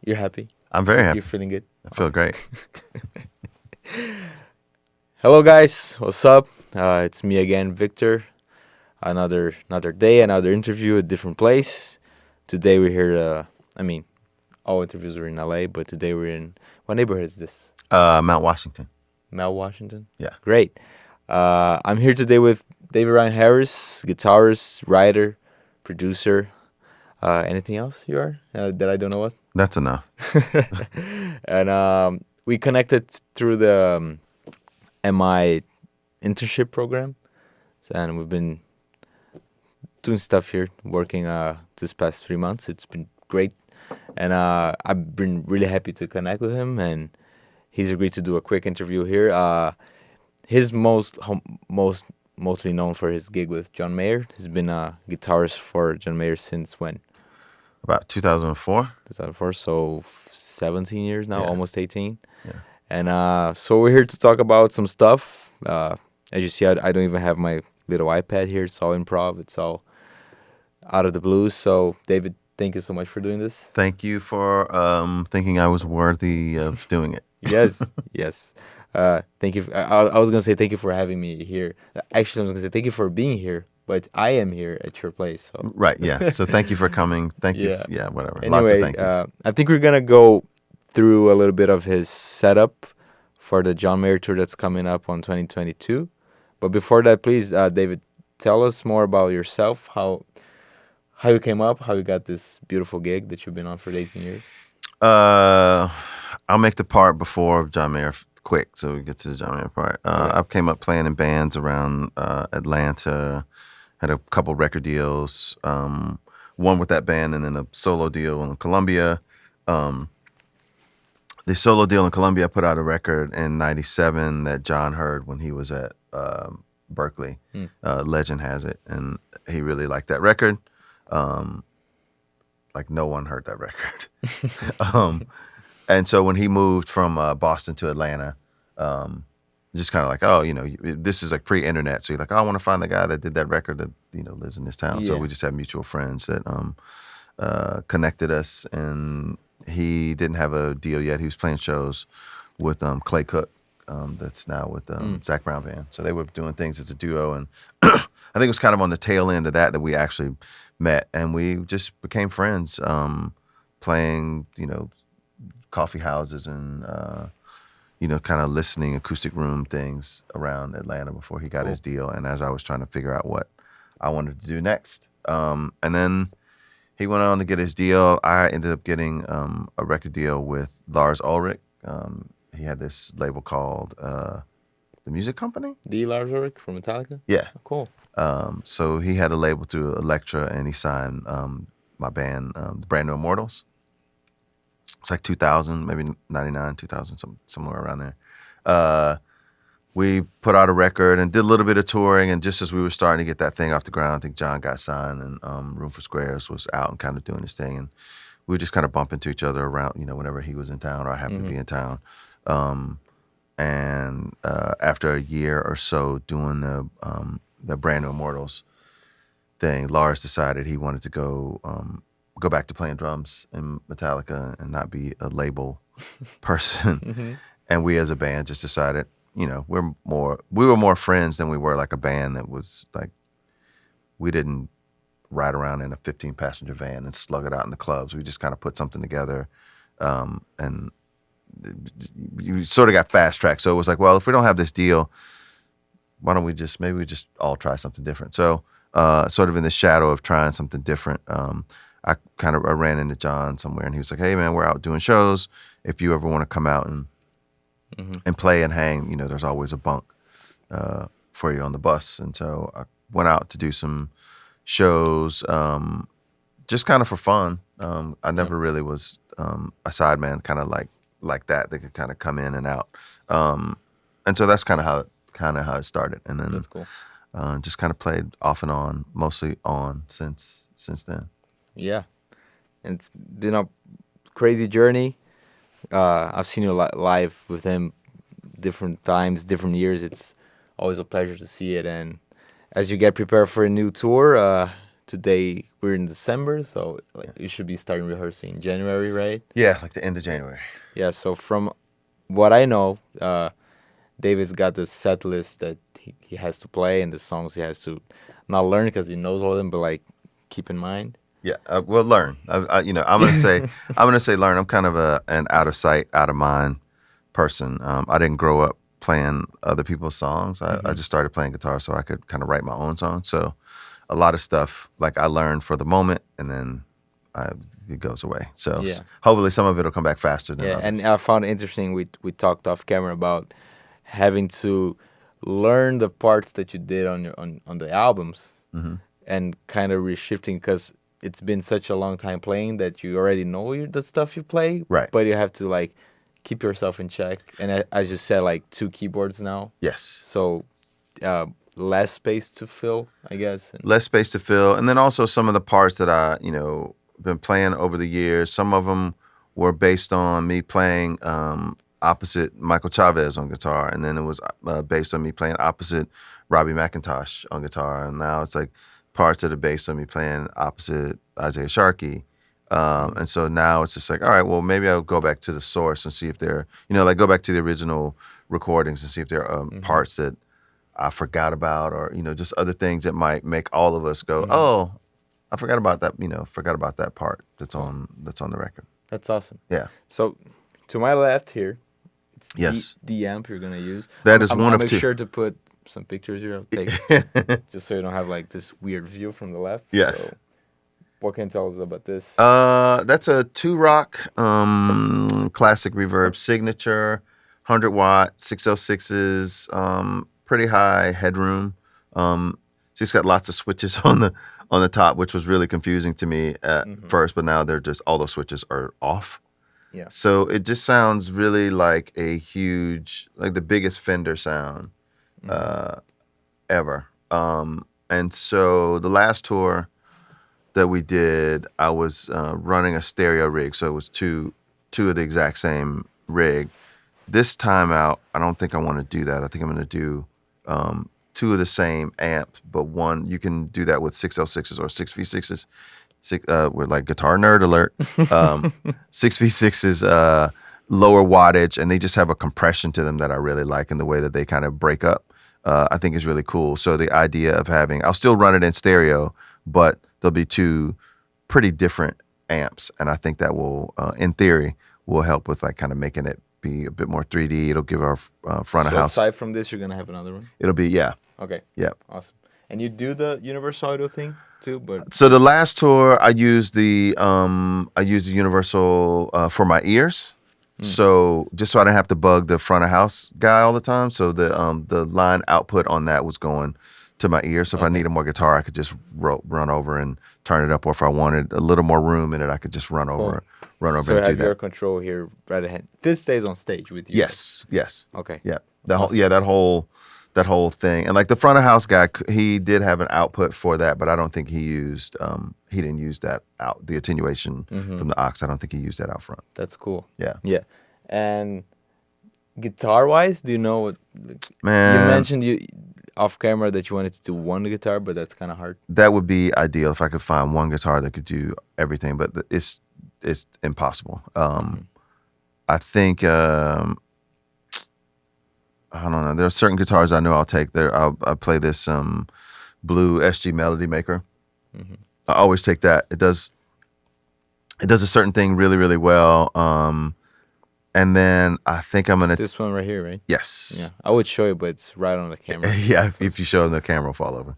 You're happy? I'm very happy. You're feeling good? I feel great. Hello, guys. What's up? It's me again, Victor. Another day, another interview, a different place. Today we're here. I mean, all interviews are in LA, but today we're in what neighborhood is this? Mount Washington. Mount Washington. Yeah. Great. I'm here today with David Ryan Harris, guitarist, writer, producer. Anything else you are that I don't know what? That's enough. And we connected through the MI internship program, and we've been doing stuff here, working this past 3 months. It's been great, and I've been really happy to connect with him, and he's agreed to do a quick interview here. He's mostly known for his gig with John Mayer. He's been a guitarist for John Mayer since when? About 2004. 2004, so 17 years now, Yeah. almost 18. Yeah. And so we're here to talk about some stuff. As you see, I don't even have my little iPad here. It's all improv. It's all out of the blue. So, David, thank you so much for doing this. Thank you for thinking I was worthy of doing it. Yes, yes. Thank you. I was going to say thank you for having me here. Actually, I was going to say thank you for being here, but I am here at your place. So. Right, yeah. So thank you for coming. Thank you. Yeah. Yeah, whatever. Anyway, Lots of thank yous. I think we're going to go through a little bit of his setup for the John Mayer tour that's coming up on 2022. But before that, please, David, tell us more about yourself, how you came up, how you got this beautiful gig that you've been on for 18 years. I'll make the part before John Mayer quick, so we get to the John Mayer part. I came up playing in bands around Atlanta, had a couple record deals, one with that band and then a solo deal in Colombia. The solo deal in Colombia, I put out a record in '97 that John heard when he was at Berkeley. Legend has it, and he really liked that record. Like no one heard that record. And so when he moved from Boston to Atlanta, just kind of like, oh, this is like pre-internet. So you're like, oh, I want to find the guy that did that record that, lives in this town. So Yeah. we just had mutual friends that connected us. And he didn't have a deal yet. He was playing shows with Clay Cook, that's now with Zach Brown Band. So they were doing things as a duo. And I think it was kind of on the tail end of that we actually met. And we just became friends, playing, coffee houses and, kind of listening acoustic room things around Atlanta before he got his deal. And as I was trying to figure out what I wanted to do next. And then he went on to get his deal. I ended up getting a record deal with Lars Ulrich. He had this label called The Music Company. The Lars Ulrich from Metallica? Yeah. Oh, cool. So he had a label through Elektra, and he signed my band, the Brand New Immortals. It's like 2000, maybe 99, 2000, somewhere around there. We put out a record and did a little bit of touring, and just as we were starting to get that thing off the ground, I think John got signed, and Room for Squares was out and kind of doing his thing, and we would just kind of bump into each other around, whenever he was in town or I happened to be in town. And after a year or so doing the Brand New Immortals thing, Lars decided he wanted to go back to playing drums in Metallica and not be a label person. And we as a band just decided, we were more friends than we were like a band that was like, we didn't ride around in a 15-passenger van and slug it out in the clubs. We just kind of put something together, and you sort of got fast tracked. So it was like, well, if we don't have this deal, why don't we just all try something different? So sort of in the shadow of trying something different, I ran into John somewhere, and he was like, hey man, we're out doing shows. If you ever want to come out and play and hang, there's always a bunk for you on the bus. And so I went out to do some shows, just kind of for fun. I never really was a sideman, kind of like that could kind of come in and out. And so that's kind of how it started. And then That's cool. Just kind of played off and on, mostly on since then. Yeah. And it's been a crazy journey. I've seen you live with him different times, different years. It's always a pleasure to see it. And as you get prepared for a new tour, today we're in December, so like you should be starting rehearsing in January, right? Yeah, like the end of January. Yeah. So from what I know, David's got the set list that he has to play and the songs he has to not learn because he knows all of them, but like keep in mind. Yeah, well, learn. I'm gonna say learn. I'm kind of an out of sight, out of mind person. I didn't grow up playing other people's songs. I just started playing guitar so I could kind of write my own songs. So a lot of stuff like I learned for the moment, and then it goes away. So Yeah. hopefully some of it will come back faster than Yeah, others. and I found it interesting. We talked off camera about having to learn the parts that you did on your on the albums and kind of reshifting because it's been such a long time playing that you already know the stuff you play, Right. but you have to like keep yourself in check. And as you said, like 2 keyboards now, Yes. so less space to fill, I guess. And Less space to fill, and then also some of the parts that I been playing over the years. Some of them were based on me playing opposite Michael Chavez on guitar, and then it was based on me playing opposite Robbie McIntosh on guitar, and now it's like parts that are based on me playing opposite Isaiah Sharkey. And so now it's just like, all right, well, maybe I'll go back to the source and see if there, like go back to the original recordings and see if there are parts that I forgot about, or just other things that might make all of us go, oh, I forgot about that. Forgot about that part that's on the record. that's awesome. Yeah. So to my left here, it's Yes. the amp you're gonna use. That is I'm one gonna of make two. sure to put some pictures here. I'll take just so you don't have like this weird view from the left. Yes. So, what can you tell us about this? That's a 2-rock classic reverb signature, 100-watt 606s, pretty high headroom. So it's got lots of switches on the top, which was really confusing to me at first, but now they're just all those switches are off. Yeah. So it just sounds really like a huge, like the biggest Fender sound ever. And so the last tour that we did, I was running a stereo rig, so it was two of the exact same rig. This time out, I don't think I want to do that. I think I'm going to do 2 of the same amp, but one, you can do that with 606s or 6v6s. We're like guitar nerd alert. 6v6s, lower wattage, and they just have a compression to them that I really like, and the way that they kind of break up, I think is really cool. So the idea of having, I'll still run it in stereo, but there'll be 2 pretty different amps, and I think that will, in theory, will help with like kind of making it be a bit more 3D. It'll give our front of house. Aside from this, you're gonna have another one. It'll be, yeah. Okay. Yeah. Awesome. And you do the universal audio thing too, but So the last tour, I used the universal for my ears. So just so I didn't have to bug the front of house guy all the time. So the line output on that was going to my ear. So if I needed more guitar, I could just run over and turn it up. Or if I wanted a little more room in it, I could just run over so and you do have your that. control here right ahead. This stays on stage with you. Yes. Okay. Yeah. That whole thing. And like the front of house guy, he did have an output for that, but I don't think he didn't use that out, the attenuation from the aux. I don't think he used that out front. That's cool. Yeah. Yeah. And guitar-wise, do you know what? Man, You mentioned off camera that you wanted to do one guitar, but that's kind of hard. that would be ideal if I could find one guitar that could do everything, but it's impossible. I think I don't know. There are certain guitars I know I'll take. I'll play this blue SG Melody Maker. I always take that. It does a certain thing really, really well. And then I think I'm gonna. It's this one right here, right? Yes. Yeah. I would show you, but it's right on the camera. Yeah. If you show them, the camera will fall over.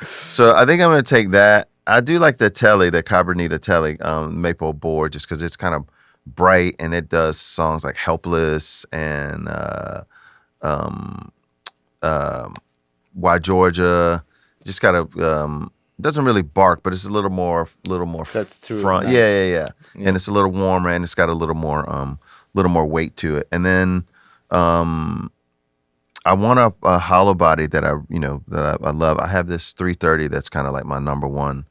So I think I'm gonna take that. I do like the Telly, the Cabernita Telly maple board, just because it's kind of bright and it does songs like Helpless and Why Georgia. Just kind of doesn't really bark, but it's a little more That's true. front. Nice. Yeah. And it's a little warmer and it's got a little more weight to it. And then I want a hollow body that I love. I have this 330 that's kind of like my number one.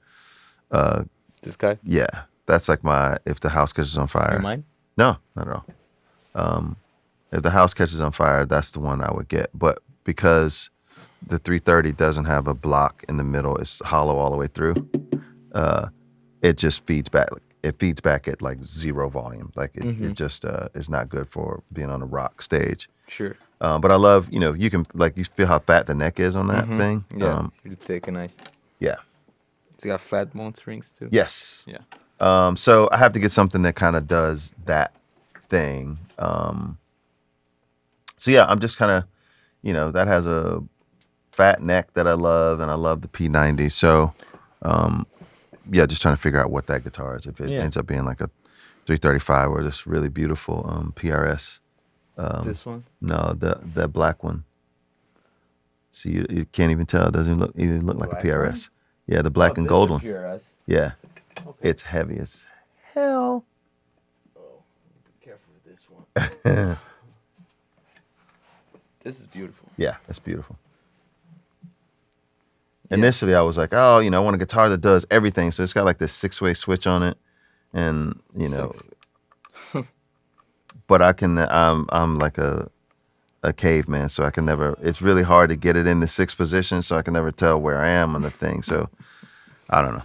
This guy? Yeah, that's like my if the house catches on fire. You mind? No, not at all. If the house catches on fire, that's the one I would get. But because the 330 doesn't have a block in the middle. It's hollow all the way through. It just feeds back. It feeds back at like zero volume. Like it just is not good for being on a rock stage. Sure. But I love, you can you feel how fat the neck is on that thing. Yeah. It's thick and nice. Yeah. It's got flat bone strings too. Yes. Yeah. So I have to get something that kind of does that thing. So yeah, I'm just kind of, that has a fat neck that I love, and I love the P90. So, yeah, just trying to figure out what that guitar is. If it ends up being like a 335 or this really beautiful PRS. This one? No, the black one. See, you can't even tell. It doesn't even look like a PRS. One? Yeah, the black and gold one. PRS. Yeah. Okay. It's heavy as hell. Oh, be careful with this one. This is beautiful. Yeah, that's beautiful. Yeah. Initially, I was like, oh, I want a guitar that does everything. So it's got like this 6-way switch on it, and but I'm like a caveman, so I can never. It's really hard to get it in the 6th position, so I can never tell where I am on the thing. So I don't know.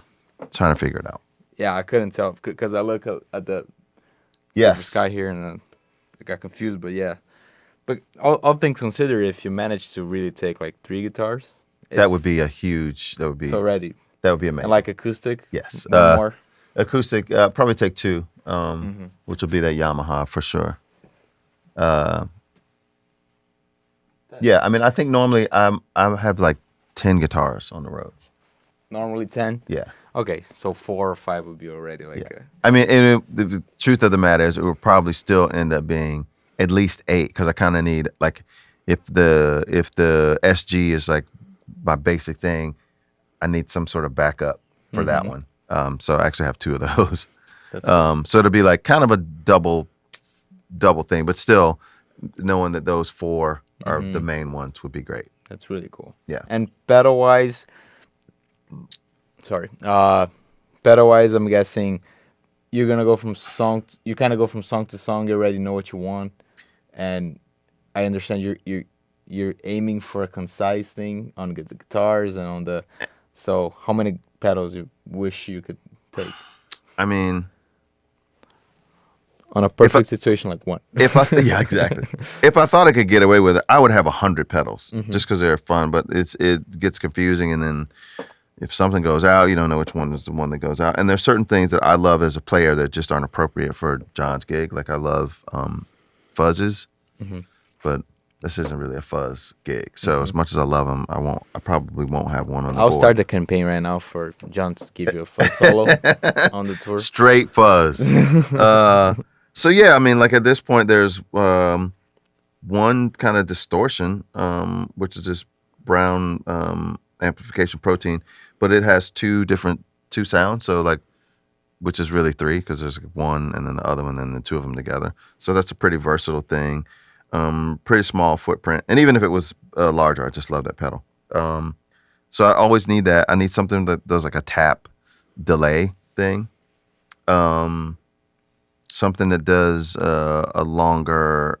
Trying to figure it out. Yeah, I couldn't tell because I look at the sky here and I got confused. But yeah, but all things considered, if you manage to really take like 3 guitars, that would be a huge. That would be so ready. That would be amazing. And like acoustic. Yes. One more. Acoustic. Probably take 2. Which will be that Yamaha for sure. Yeah, I mean, I think normally I have like 10 guitars on the road. Normally 10? Yeah. Okay, so 4 or 5 would be already like. Yeah. I mean, and the truth of the matter is, it will probably still end up being at least 8 because I kind of need like if the SG is like my basic thing, I need some sort of backup for that one. So I actually have 2 of those. That's cool. So it'll be like kind of a double thing, but still knowing that those 4 are the main ones would be great. That's really cool. Yeah. And pedal wise, I'm guessing you're gonna go from song. You kind of go from song to song. You already know what you want, and I understand you're aiming for a concise thing on the guitars and on the. So how many pedals you wish you could take? I mean, on a perfect situation like 1. Yeah, exactly. If I thought I could get away with it, I would have 100 pedals just because they're fun. But it gets confusing, and then if something goes out, you don't know which one is the one that goes out. And there's certain things that I love as a player that just aren't appropriate for John's gig. Like I love fuzzes, but this isn't really a fuzz gig. So as much as I love them, I probably won't have one on the board. I'll start the campaign right now for John to give you a fuzz solo on the tour. Straight fuzz. So yeah, I mean, like at this point, there's one kind of distortion, which is this brown amplification protein, but it has 2 sounds. So like, which is really 3 because there's one and then the other one and then 2 of them together. So that's a pretty versatile thing. Pretty small footprint, and even if it was larger, I just love that pedal. So I always need that. I need something that does like a tap delay thing. Something that does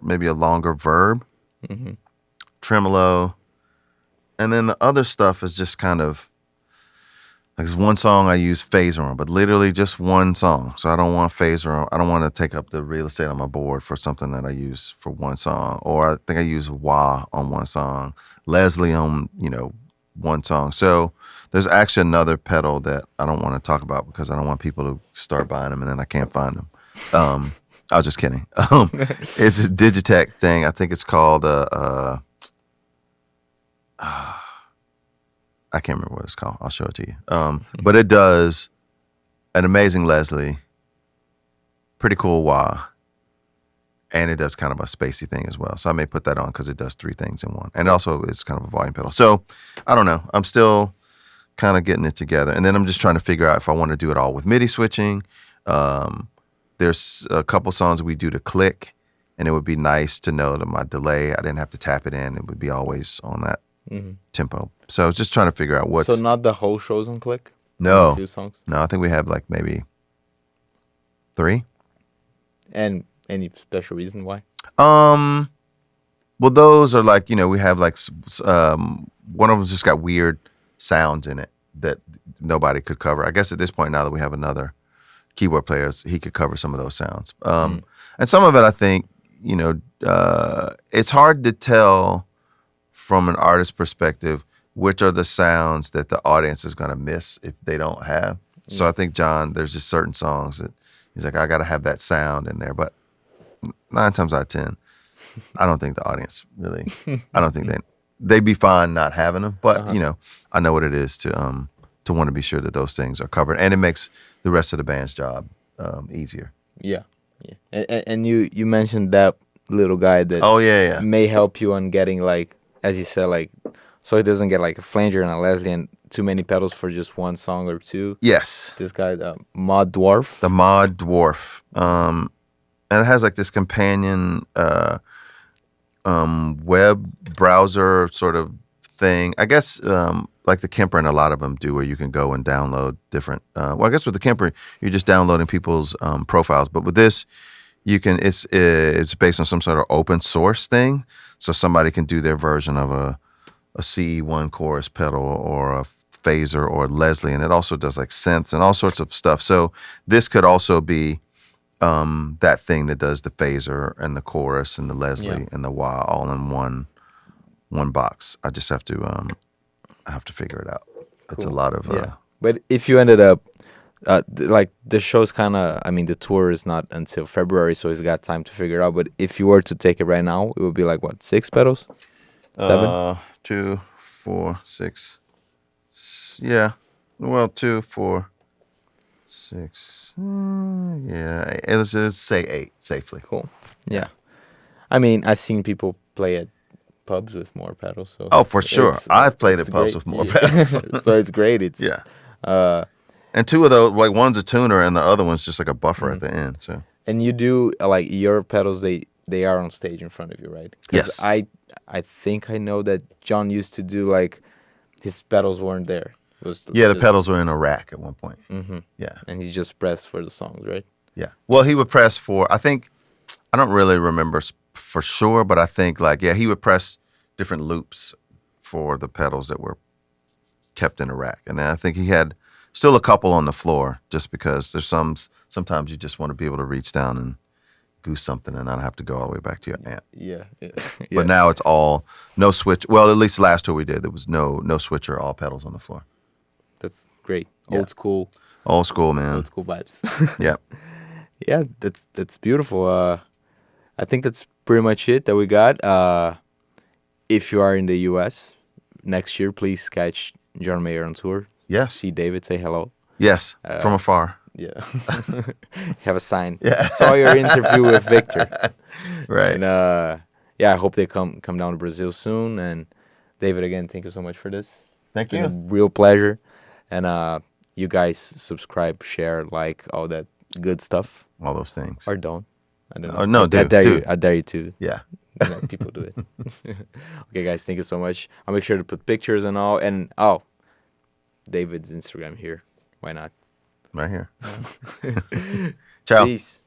maybe a longer verb, tremolo, and then the other stuff is just kind of like there's one song I use phaser on, but literally just one song. So I don't want phaser on. I don't want to take up the real estate on my board for something that I use for one song. Or I think I use wah on one song, Leslie on one song. So there's actually another pedal that I don't want to talk about because I don't want people to start buying them and then I can't find them. I was just kidding. It's a Digitech thing. I think it's called I can't remember what it's called. I'll show it to you. But it does an amazing Leslie, pretty cool wah, and it does kind of a spacey thing as well. So I may put that on because it does 3 things in one. And also it's kind of a volume pedal. So I don't know. I'm still kind of getting it together. And then I'm just trying to figure out if I want to do it all with MIDI switching. There's a couple songs we do to click, and it would be nice to know that my delay, I didn't have to tap it in. It would be always on that tempo. So I was just trying to figure out what's... So not the whole shows on click? No. 2 songs? No, I think we have like maybe 3. And any special reason why? Well, those are like, we have like one of them's just got weird sounds in it that nobody could cover. I guess at this point, now that we have another keyboard player, he could cover some of those sounds. And some of it, I think, it's hard to tell from an artist's perspective which are the sounds that the audience is going to miss if they don't have. So I think John, there's just certain songs that he's like, I got to have that sound in there. But 9 times out of 10, I don't think the audience really. I don't think they'd be fine not having them. But I know what it is to want to be sure that those things are covered, and it makes the rest of the band's job easier. Yeah. And you mentioned that little guy that may help you on getting, like, as you said, like, so it doesn't get like a flanger and a Leslie and too many pedals for just one song or two. Yes. This guy, Mod Dwarf. The Mod Dwarf. And it has like this companion web browser sort of thing. I guess like the Kemper and a lot of them do, where you can go and download different. Well, I guess with the Kemper, you're just downloading people's profiles. But with this, you can. It's based on some sort of open source thing, so somebody can do their version of a CE1 chorus pedal or a phaser or Leslie, and it also does like synths and all sorts of stuff. So this could also be that thing that does the phaser and the chorus and the Leslie and the wah all in one box. I just have to figure it out. Cool. It's a lot of But if you ended up like the show's kind of, I mean, the tour is not until February, so he's got time to figure it out. But if you were to take it right now, it would be like what, 6 pedals? 7? 2, 4, 6. Yeah. Well, 2, 4, 6. Yeah. Let's just say 8 safely. Cool. Yeah. I mean, I've seen people play at pubs with more pedals. So oh, for sure. I've played at pubs with more pedals. So it's great. It's and 2 of those, like one's a tuner and the other one's just like a buffer at the end. So. And you do like your pedals. They are on stage in front of you, right? Yes. I think I know that John used to do like his pedals weren't there. It was the pedals were in a rack at one point. Mm-hmm. Yeah. And he just pressed for the songs, right? Yeah. Well, he would press for, I don't really remember for sure, but I think he would press different loops for the pedals that were kept in a rack. And then I think he had still a couple on the floor, just because there's sometimes you just want to be able to reach down and goose something and not have to go all the way back to your amp. Yeah. But now it's all no switch. Well, at least the last tour we did, there was no switcher, all pedals on the floor. That's great. Old school. Old school, man. Old school vibes. Yeah. Yeah, that's beautiful. I think that's pretty much it that we got. If you are in the U.S. next year, please catch John Mayer on tour. Yes. See David, say hello. Yes, from afar. Yeah. Have a sign. Yeah. Saw your interview with Victor. Right. And I hope they come down to Brazil soon. And David, again, thank you so much for this. Thank It's you. been a real pleasure. And you guys subscribe, share, like, all that good stuff. All those things. Or don't. I don't know. Oh, no, I dare do. you. I dare you to. Yeah. Let people do it. Okay, guys, thank you so much. I'll make sure to put pictures and all. And, David's Instagram here. Why not? Right here. Ciao. Peace.